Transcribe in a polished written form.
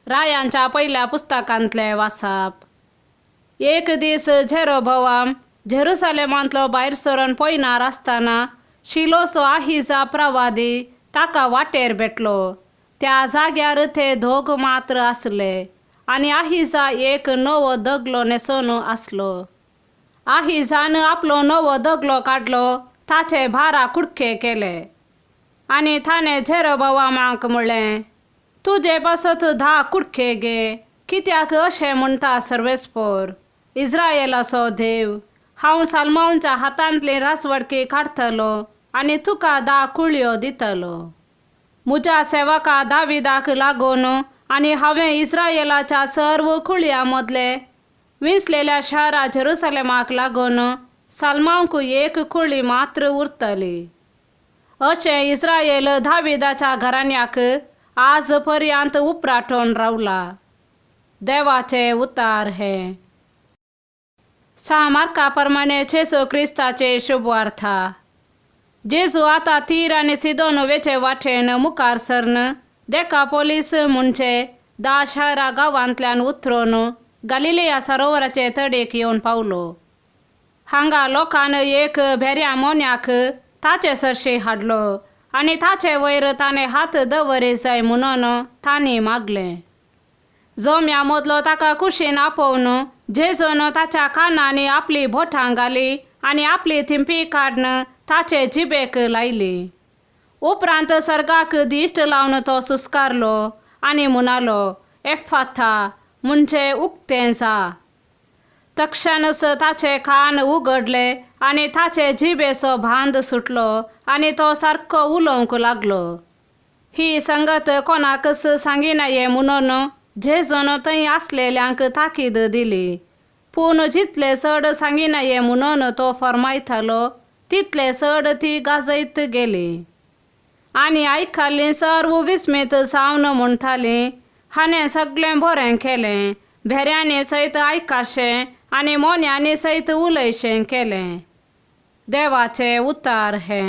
रायांच्या पहिल्या पुस्तकांतले वाचप. एक दीस झेरोबोआम जेरुसलेमांतलो भायर सरून पळयणार आसतना शिलोचो आहिजा प्रवादी ताका वाटेर भेटलो. त्या जाग्यार ते दोग मात्र आसले आनी आहिजा एक नवो दगलो न्हेसोन आसलो. आहिजान आपलो नवो दगलो काडलो, ताचे भारा कुडके केले आनी ताणें झेरोबोआमाक म्हणलें, तुजे पासत 10 कुडके घे, कित्याक अशें म्हणटा सर्वेस्पर, इस्रायेलाचो देव, हांव सालमोनच्या हातांतली राजवडकी काडटलो आनी तुका 10 कुळयो दितलो. म्हज्या सेवका दाविदाक लागून आनी हांवें इस्रायेलाच्या सर्व कुळयां मदले विंचलेल्या शारा जेरुसलेमाक लागून सालमांक एक कुळी मात्र उरतली. अशें इस्रायेल दाविदाच्या घराण्याक आज पर्यंत उपराटून रावला. देवाचे उतार हे. मार्का प्रमाणे जेजू क्रिस्ताचे शुभवार्ता. जेजू आता तीर आनी सिदोन वेचे वाटेन मुखार सरन देकापोलीस म्हणजे 10 शारा गांवांतल्यान उतरून गलिलिया सरोवराचे तडेक येवन पावलो. हांगा लोकान एक भेऱ्या मोन्याक ताचे सरशी हाडलो आनी ताचे वयर ताणें हात दवरी जाय म्हणून तांणी मागलें. जोम्या मदलो ताका कुशीन आपोवन जेजून ताच्या कानांनी आपली बोटां घाली आनी आपली थिंपी काडन ताचे जिबेक लायली. उपरांत सर्गाक दिश्ट लावन तो सुस्कारलो आनी म्हणालो, एफाथा, म्हणजे उक्तें जा. तक्षणच ताचे कान उगडले आनी ताचे जिबेचो बांद सुटलो आनी तो सारको उलोवंक लागलो. ही संगत कोणाकच सांगिनाये म्हणून जेजून थंय आसलेल्यांक ताकीद दिली. पूण जितले चड सांगिनाये म्हणून तो फर्मायतालो तितले चड ती गाजयत गेली. आनी आयकल्लीं सर्व विस्मीत जावन म्हणटालीं, हाणें सगळें बरें केलें, भेऱ्यांनी सयत आयकाशें आनी मोन्यांनी सयत उलयशें केलें. देवाचे उतार हे.